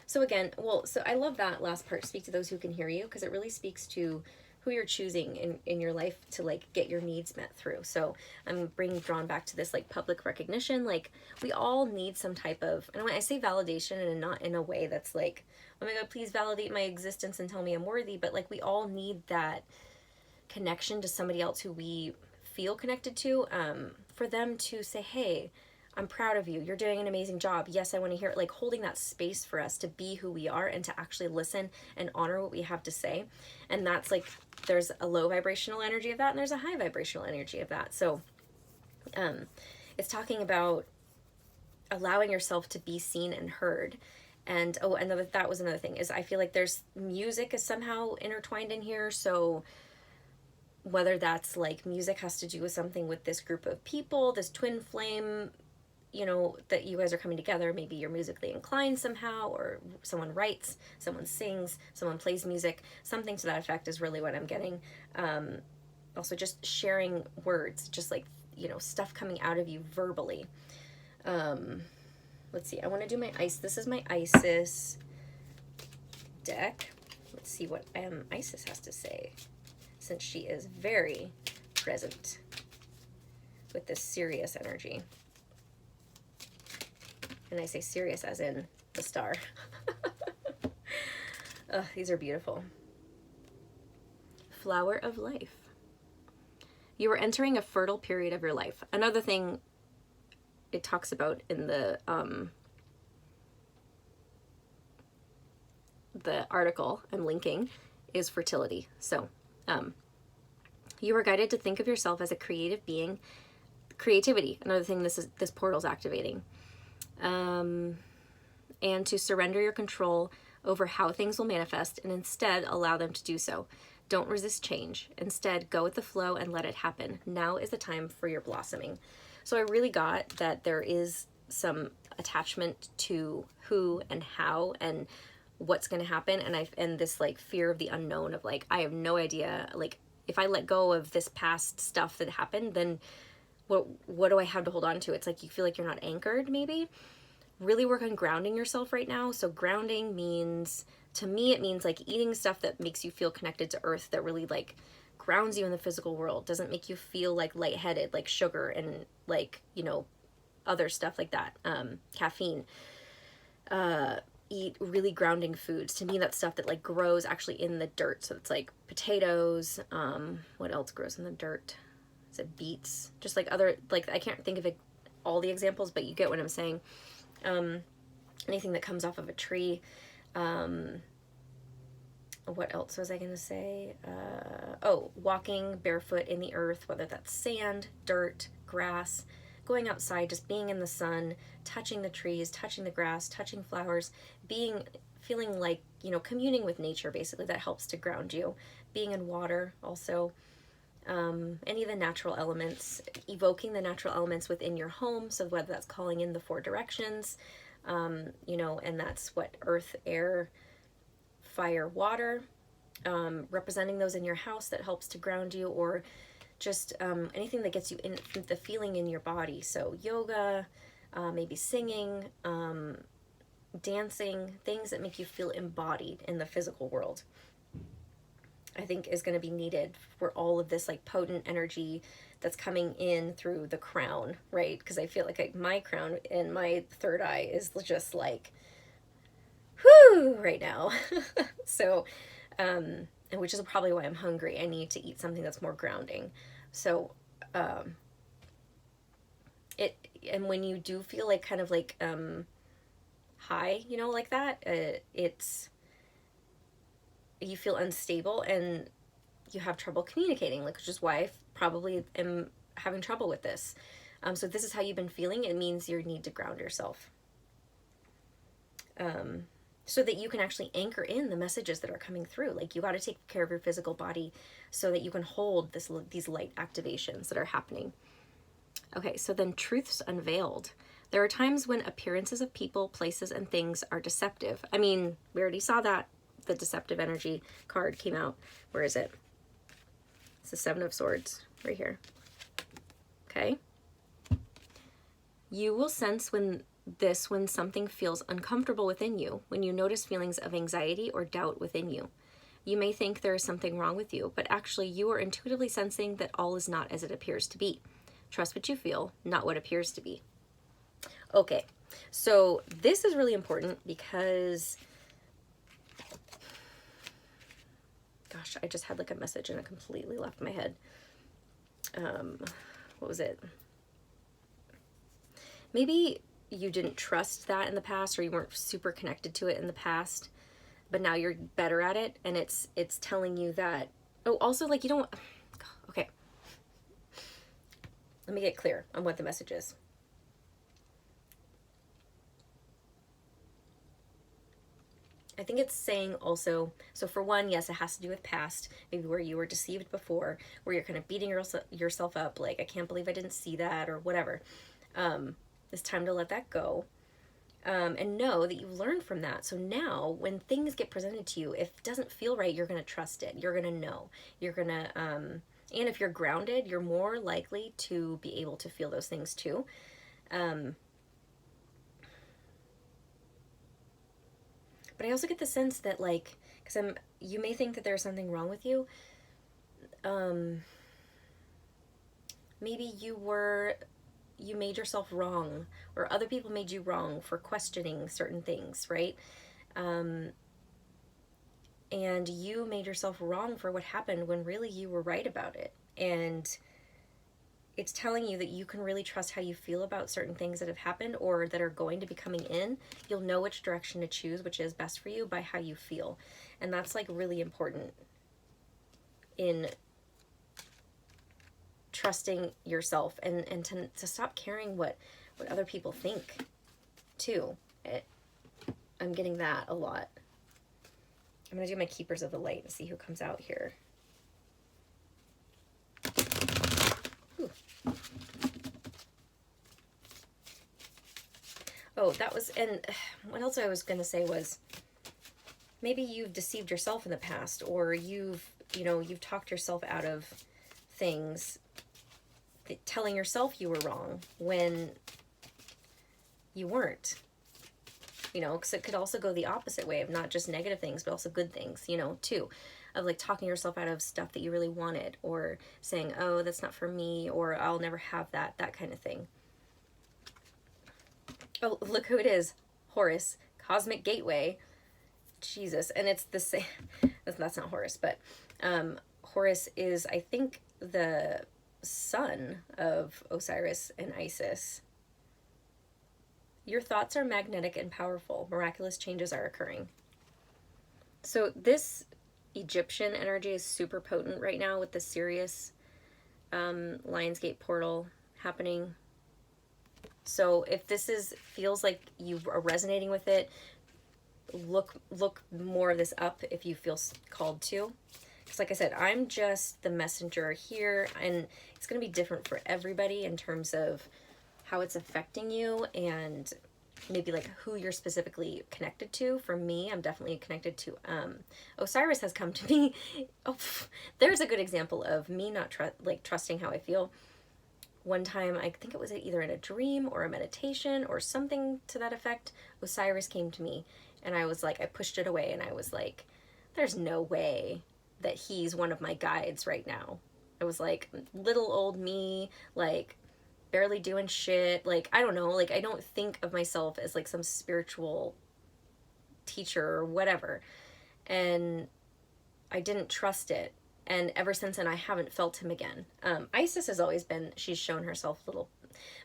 So again, so I love that last part, speak to those who can hear you, because it really speaks to who you're choosing in your life to like get your needs met through. So I'm drawn back to this like public recognition. Like we all need some type of, and when I say validation, and not in a way that's like, oh my God, please validate my existence and tell me I'm worthy. But like we all need that connection to somebody else who we feel connected to, for them to say, hey, I'm proud of you. You're doing an amazing job. Yes, I want to hear it. Like holding that space for us to be who we are and to actually listen and honor what we have to say. And that's like, there's a low vibrational energy of that and there's a high vibrational energy of that. So it's talking about allowing yourself to be seen and heard. And that was another thing, is I feel like there's music is somehow intertwined in here. So whether that's like music has to do with something with this group of people, this twin flame you know, that you guys are coming together. Maybe you're musically inclined somehow, or someone writes, someone sings, someone plays music. Something to that effect is really what I'm getting. Also, just sharing words, just like, you know, stuff coming out of you verbally. Let's see. I want to do my ice. This is my Isis deck. Let's see what Isis has to say, since she is very present with this Sirius energy. And I say Sirius as in the star. Oh, these are beautiful. Flower of life. You are entering a fertile period of your life. Another thing it talks about in the article I'm linking is fertility. So you are guided to think of yourself as a creative being. Creativity, another thing this portal's activating. And to surrender your control over how things will manifest and instead allow them to do so. Don't resist change. Instead, go with the flow and let it happen. Now is the time for your blossoming. So I really got that there is some attachment to who and how and what's going to happen. And this like fear of the unknown of like, I have no idea. Like if I let go of this past stuff that happened, then what do I have to hold on to? It's like you feel like you're not anchored, maybe. Really work on grounding yourself right now. So grounding means, to me, it means like eating stuff that makes you feel connected to earth, that really like grounds you in the physical world, doesn't make you feel like lightheaded, like sugar and like, you know, other stuff like that. Caffeine. Eat really grounding foods. To me, that's stuff that like grows actually in the dirt. So it's like potatoes. What else grows in the dirt? Is it beets? Just like other, like I can't think of it, all the examples, but you get what I'm saying. Anything that comes off of a tree. What else was I going to say? Walking barefoot in the earth, whether that's sand, dirt, grass, going outside, just being in the sun, touching the trees, touching the grass, touching flowers, feeling like, you know, communing with nature, basically. That helps to ground you. Being in water also. Any of the natural elements, evoking the natural elements within your home. So whether that's calling in the 4 directions, you know, and that's what earth, air, fire, water, representing those in your house, that helps to ground you, or just anything that gets you in the feeling in your body. So yoga, maybe singing, dancing, things that make you feel embodied in the physical world, I think is going to be needed for all of this like potent energy that's coming in through the crown, right? Because I feel like my crown and my third eye is just like, whoo, right now. So, and which is probably why I'm hungry. I need to eat something that's more grounding. So, and when you do feel like kind of like high, you know, like that, you feel unstable and you have trouble communicating, like, which is why I probably am having trouble with this. So if this is how you've been feeling, it means you need to ground yourself. So that you can actually anchor in the messages that are coming through. Like, you got to take care of your physical body so that you can hold these light activations that are happening. Okay, so then truths unveiled. There are times when appearances of people, places, and things are deceptive. I mean, we already saw that. The deceptive energy card came out. Where is it? It's the 7 of Swords right here. Okay. You will sense when something feels uncomfortable within you, when you notice feelings of anxiety or doubt within you. You may think there is something wrong with you, but actually you are intuitively sensing that all is not as it appears to be. Trust what you feel, not what appears to be. Okay, so this is really important because, gosh, I just had like a message and it completely left my head. What was it? Maybe you didn't trust that in the past, or you weren't super connected to it in the past, but now you're better at it, and it's telling you that. Oh, also, like, you don't. Okay. Let me get clear on what the message is. I think it's saying also, so for one, yes, it has to do with past, maybe where you were deceived before, where you're kind of beating yourself up, like, I can't believe I didn't see that, or whatever. It's time to let that go. And know that you've learned from that. So now when things get presented to you, if it doesn't feel right, you're going to trust it. You're going to know. You're going to, and if you're grounded, you're more likely to be able to feel those things too. But I also get the sense that, like, because you may think that there's something wrong with you. Maybe you made yourself wrong, or other people made you wrong for questioning certain things, right? And you made yourself wrong for what happened when really you were right about it. And it's telling you that you can really trust how you feel about certain things that have happened or that are going to be coming in. You'll know which direction to choose, which is best for you, by how you feel. And that's like really important in trusting yourself, and to stop caring what other people think too. I'm getting that a lot. I'm going to do my Keepers of the Light and see who comes out here. Ooh. Oh, that was, and what else I was going to say was, maybe you've deceived yourself in the past, or you've talked yourself out of things, telling yourself you were wrong when you weren't. Because it could also go the opposite way of not just negative things, but also good things, too. Of like talking yourself out of stuff that you really wanted, or saying, oh, that's not for me, or I'll never have that kind of thing. Oh, look who it is. Horus, Cosmic Gateway. Jesus. And it's the same. That's not Horus, but Horus is, I think, the son of Osiris and Isis. Your thoughts are magnetic and powerful. Miraculous changes are occurring. So this Egyptian energy is super potent right now with the Sirius Lionsgate Portal happening. So if this feels like you are resonating with it, look more of this up if you feel called to. Because like I said, I'm just the messenger here, and it's going to be different for everybody in terms of how it's affecting you, and maybe like who you're specifically connected to. For me, I'm definitely connected to Osiris has come to me. Oh, there's a good example of me not trusting how I feel. One time, I think it was either in a dream or a meditation or something to that effect, Osiris came to me, and I was like, I pushed it away, and I was like, there's no way that he's one of my guides right now. I was like, little old me, like barely doing shit. Like, I don't know, like I don't think of myself as like some spiritual teacher or whatever. And I didn't trust it. And ever since then, I haven't felt him again. Isis has always been, she's shown herself little,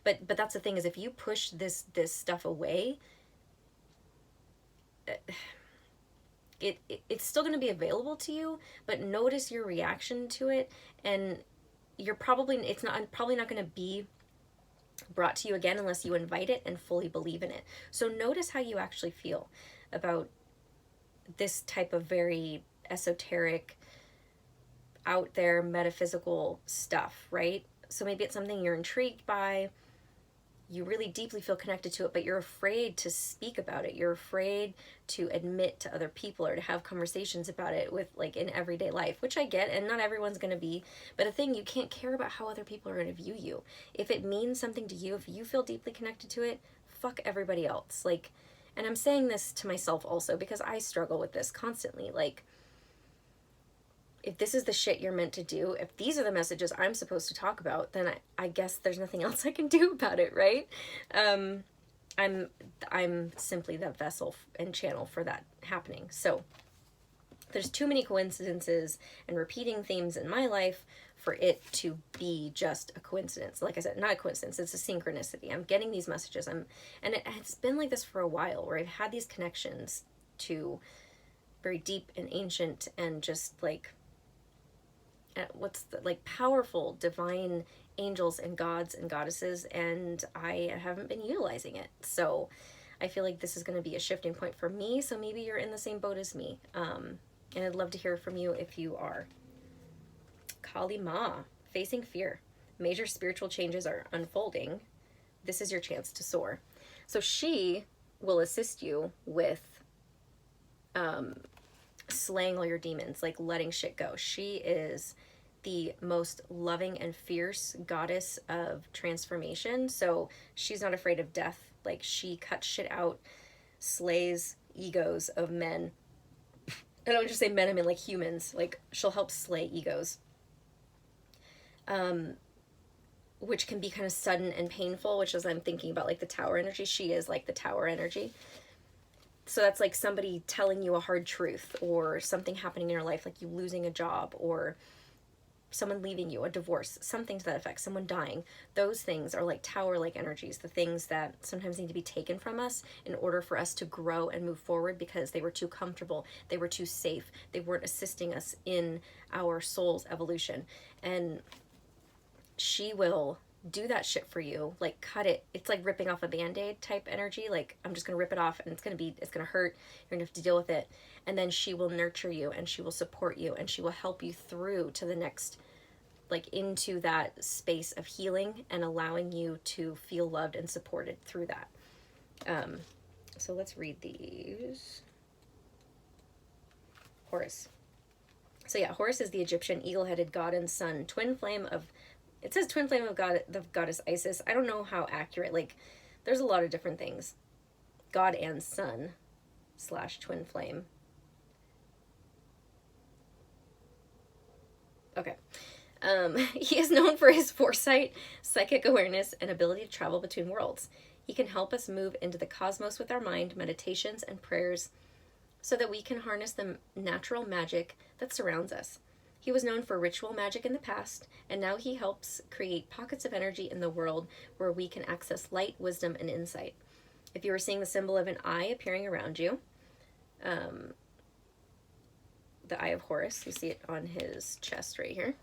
but that's the thing, is if you push this stuff away, it's still going to be available to you, but notice your reaction to it, and you're probably not going to be brought to you again unless you invite it and fully believe in it. So notice how you actually feel about this type of very esoteric, out there metaphysical stuff, right? So maybe it's something you're intrigued by, you really deeply feel connected to it, but you're afraid to speak about it. You're afraid to admit to other people or to have conversations about it with, like, in everyday life, which I get, and not everyone's going to be, but the thing, you can't care about how other people are going to view you. If it means something to you, if you feel deeply connected to it, fuck everybody else. Like, and I'm saying this to myself also because I struggle with this constantly. Like, if this is the shit you're meant to do, if these are the messages I'm supposed to talk about, then I guess there's nothing else I can do about it, right? I'm simply the vessel and channel for that happening. So there's too many coincidences and repeating themes in my life for it to be just a coincidence. Like I said, not a coincidence, it's a synchronicity. I'm getting these messages, and it's been like this for a while, where I've had these connections to very deep and ancient and just like, powerful divine angels and gods and goddesses, and I haven't been utilizing it. So I feel like this is going to be a shifting point for me. So maybe you're in the same boat as me. And I'd love to hear from you if you are. Kali Ma, facing fear. Major spiritual changes are unfolding. this is your chance to soar. So she will assist you with slaying all your demons, like letting shit go. She is the most loving and fierce goddess of transformation. So she's not afraid of death. Like, she cuts shit out, slays egos of men. I don't just say men, I mean like humans. Like, she'll help slay egos. Which can be kind of sudden and painful, which is, I'm thinking about like the tower energy. She is like the tower energy. So that's like somebody telling you a hard truth, or something happening in your life, like you losing a job, or someone leaving you, a divorce, something to that effect, someone dying. Those things are like tower-like energies, the things that sometimes need to be taken from us in order for us to grow and move forward, because they were too comfortable, they were too safe, they weren't assisting us in our soul's evolution. And she will do that shit for you, like cut it. It's like ripping off a band-aid type energy. Like, I'm just gonna rip it off, and it's gonna hurt, you're gonna have to deal with it. And then she will nurture you, and she will support you, and she will help you through to the next, like into that space of healing and allowing you to feel loved and supported through that. So let's read these. Horus. So yeah, Horus is the Egyptian eagle-headed god and sun, twin flame of, it says twin flame of God, the goddess Isis. I don't know how accurate, like there's a lot of different things. God and sun / twin flame. Okay. He is known for his foresight, psychic awareness, and ability to travel between worlds. He can help us move into the cosmos with our mind, meditations, and prayers, so that we can harness the natural magic that surrounds us. He was known for ritual magic in the past, and now he helps create pockets of energy in the world where we can access light, wisdom, and insight. If you are seeing the symbol of an eye appearing around you, the Eye of Horus, you see it on his chest right here.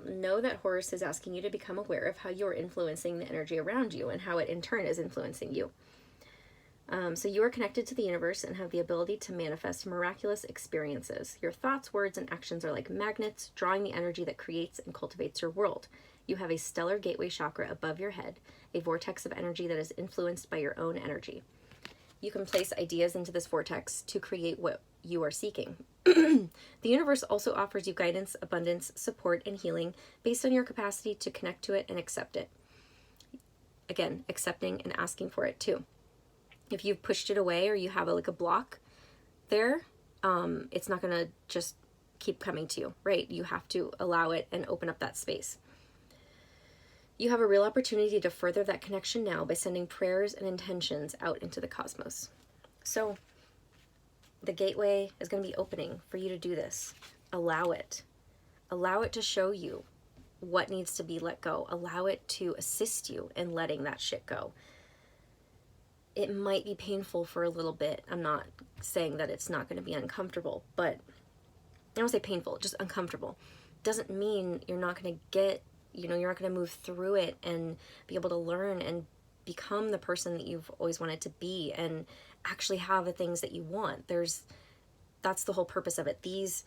Know that Horus is asking you to become aware of how you're influencing the energy around you, and how it in turn is influencing you. So you are connected to the universe and have the ability to manifest miraculous experiences. Your thoughts, words, and actions are like magnets, drawing the energy that creates and cultivates your world. You have a stellar gateway chakra above your head, a vortex of energy that is influenced by your own energy. You can place ideas into this vortex to create what you are seeking. The universe also offers you guidance, abundance, support, and healing based on your capacity to connect to it and accept it. Again, accepting and asking for it too. If you've pushed it away, or you have a block there, it's not going to just keep coming to you, right? You have to allow it and open up that space. You have a real opportunity to further that connection now by sending prayers and intentions out into the cosmos. So the gateway is going to be opening for you to do this. Allow it. Allow it to show you what needs to be let go. Allow it to assist you in letting that shit go. It might be painful for a little bit. I'm not saying that it's not going to be uncomfortable, but I don't say painful, just uncomfortable. Doesn't mean you're not going to get, you're not going to move through it and be able to learn and become the person that you've always wanted to be and actually have the things that you want. That's the whole purpose of it. These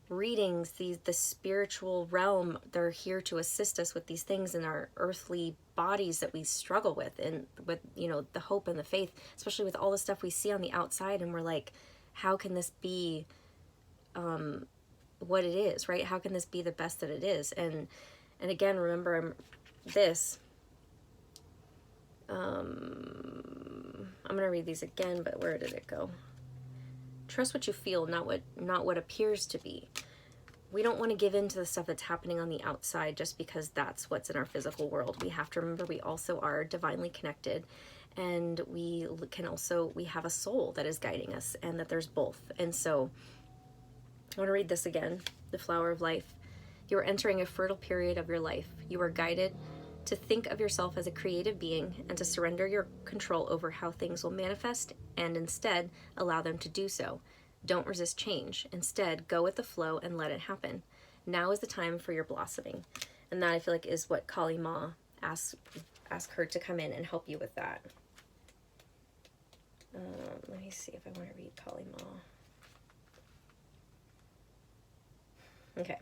readings, the spiritual realm, they're here to assist us with these things in our earthly bodies that we struggle with, and with the hope and the faith, especially with all the stuff we see on the outside, and we're like, how can this be what it is, right? How can this be the best that it is? And again, remember I'm gonna read these again, but where did it go? Trust what you feel, not what appears to be. We don't want to give in to the stuff that's happening on the outside just because that's what's in our physical world. We have to remember we also are divinely connected, and we have a soul that is guiding us, and that there's both. And so I want to read this again. The Flower of Life. You are entering a fertile period of your life. You are guided to think of yourself as a creative being and to surrender your control over how things will manifest, and instead allow them to do so. Don't resist change. Instead, go with the flow and let it happen. Now is the time for your blossoming. And that, I feel like, is what Kali Ma ask her to come in and help you with that. Let me see if I want to read Kali Ma. Okay.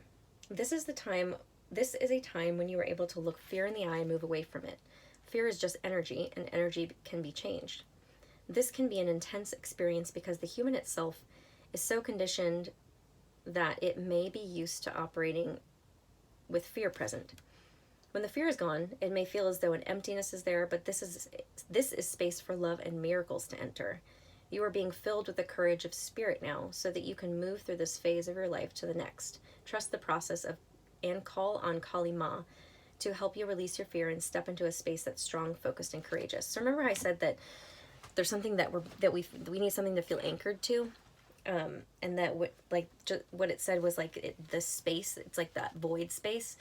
This is the time This is a time when you are able to look fear in the eye and move away from it. Fear is just energy, and energy can be changed. This can be an intense experience because the human itself is so conditioned that it may be used to operating with fear present. When the fear is gone, it may feel as though an emptiness is there, but this is space for love and miracles to enter. You are being filled with the courage of spirit now, so that you can move through this phase of your life to the next. Trust the process and call on Kali Ma to help you release your fear and step into a space that's strong, focused, and courageous. So remember I said that there's something that we need something to feel anchored to, and that what it said was like the space. It's like that void space.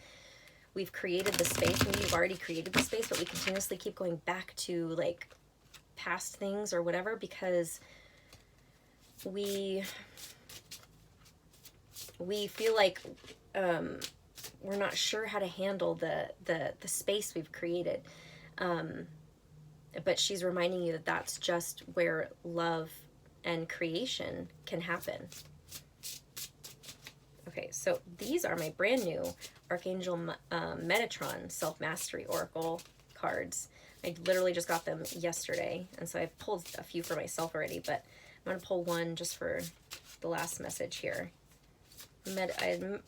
We've created the space. Maybe you've already created the space, but we continuously keep going back to like past things or whatever because we feel like we're not sure how to handle the space we've created. But she's reminding you that that's just where love and creation can happen. Okay, so these are my brand new Archangel Metatron Self-Mastery Oracle cards. I literally just got them yesterday, and so I pulled a few for myself already, but I'm going to pull one just for the last message here.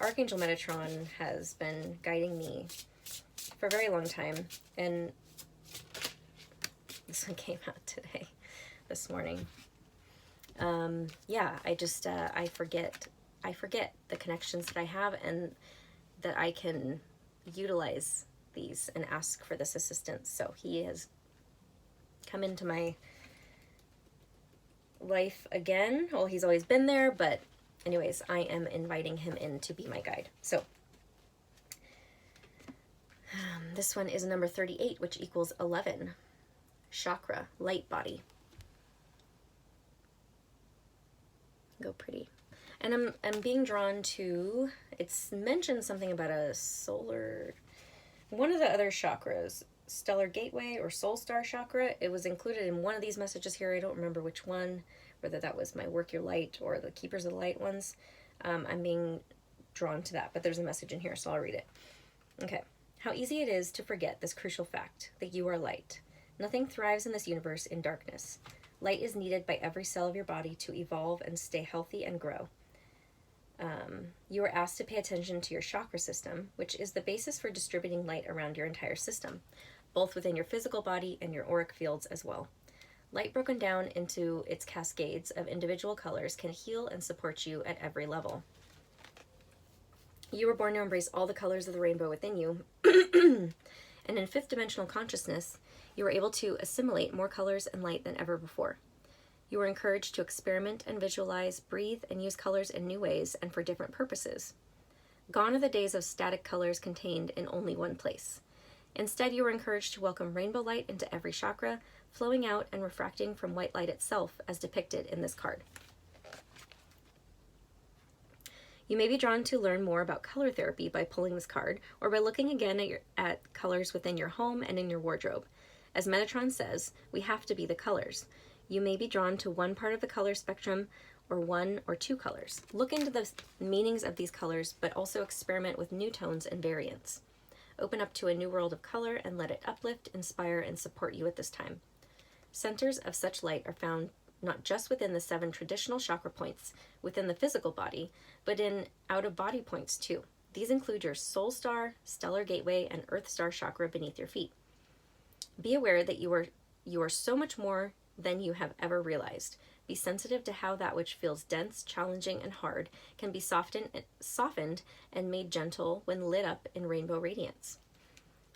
Archangel Metatron has been guiding me for a very long time, and this one came out today, this morning. Yeah, I just, I forget the connections that I have and that I can utilize these and ask for this assistance. So he has come into my life again. Well, he's always been there, but anyways, I am inviting him in to be my guide. So this one is number 38, which equals 11. Chakra, light body. Go pretty. And I'm being drawn to, it's mentioned something about a solar, one of the other chakras, stellar gateway or soul star chakra. It was included in one of these messages here. I don't remember which one, whether that was my work your light or the keepers of the light ones. I'm being drawn to that, but there's a message in here, so I'll read it. Okay. How easy it is to forget this crucial fact that you are light. Nothing thrives in this universe in darkness. Light is needed by every cell of your body to evolve and stay healthy and grow. You are asked to pay attention to your chakra system, which is the basis for distributing light around your entire system, both within your physical body and your auric fields as well. Light broken down into its cascades of individual colors can heal and support you at every level. You were born to embrace all the colors of the rainbow within you, and in fifth dimensional consciousness, you are able to assimilate more colors and light than ever before. You are encouraged to experiment and visualize, breathe, and use colors in new ways and for different purposes. Gone are the days of static colors contained in only one place. Instead, you are encouraged to welcome rainbow light into every chakra, flowing out and refracting from white light itself, as depicted in this card. You may be drawn to learn more about color therapy by pulling this card, or by looking again at colors within your home and in your wardrobe. As Metatron says, we have to be the colors. You may be drawn to one part of the color spectrum or one or two colors. Look into the meanings of these colors, but also experiment with new tones and variants. Open up to a new world of color and let it uplift, inspire, and support you at this time. Centers of such light are found not just within the 7 traditional chakra points within the physical body, but in out-of-body points too. These include your soul star, stellar gateway, and earth star chakra beneath your feet. Be aware that you are so much more than you have ever realized. Be sensitive to how that which feels dense, challenging, and hard can be softened and made gentle when lit up in rainbow radiance.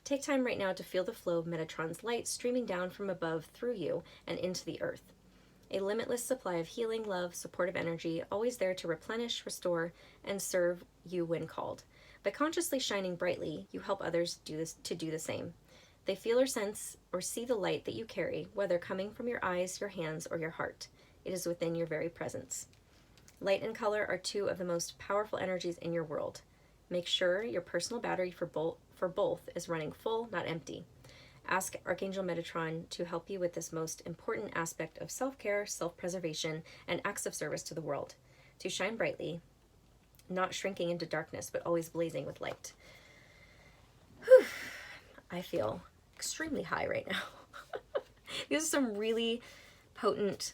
Take time right now to feel the flow of Metatron's light streaming down from above through you and into the earth. A limitless supply of healing, love, supportive energy, always there to replenish, restore, and serve you when called. By consciously shining brightly, you help others do the same. They feel or sense or see the light that you carry, whether coming from your eyes, your hands, or your heart. It is within your very presence. Light and color are 2 of the most powerful energies in your world. Make sure your personal battery for both is running full, not empty. Ask Archangel Metatron to help you with this most important aspect of self-care, self-preservation, and acts of service to the world. To shine brightly, not shrinking into darkness, but always blazing with light. I feel extremely high right now. These are some really potent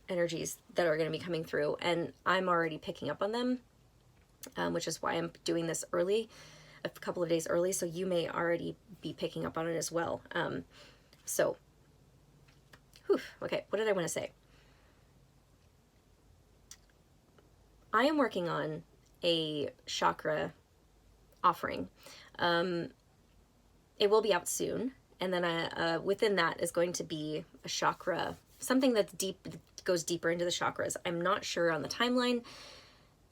energies that are going to be coming through, and I'm already picking up on them, which is why I'm doing this early, a couple of days early, so you may already be picking up on it as well. So, okay, what did I want to say? I am working on a chakra offering. It will be out soon, and then within that is going to be a chakra, something that's deep, goes deeper into the chakras. I'm not sure on the timeline.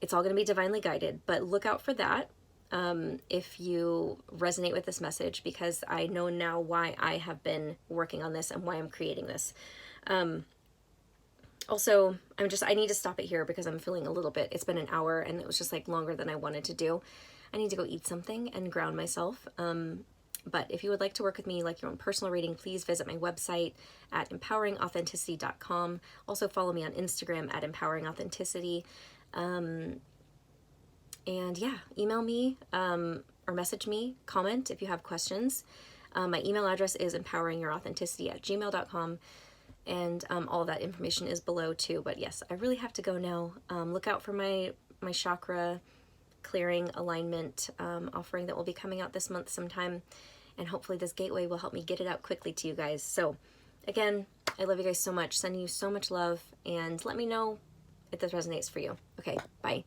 It's all going to be divinely guided, but look out for that if you resonate with this message, because I know now why I have been working on this and why I'm creating this. Also, I need to stop it here because I'm feeling a little bit, it's been an hour and it was just like longer than I wanted to do. I need to go eat something and ground myself. But if you would like to work with me, like your own personal reading, please visit my website at empoweringauthenticity.com. Also follow me on Instagram at empoweringauthenticity. And yeah, email me or message me, comment if you have questions. My email address is empoweringyourouthenticity@gmail.com. And all of that information is below too. But yes, I really have to go now. Look out for my chakra clearing alignment offering that will be coming out this month sometime. And hopefully this gateway will help me get it out quickly to you guys. So again, I love you guys so much. Sending you so much love. And let me know if this resonates for you. Okay, bye.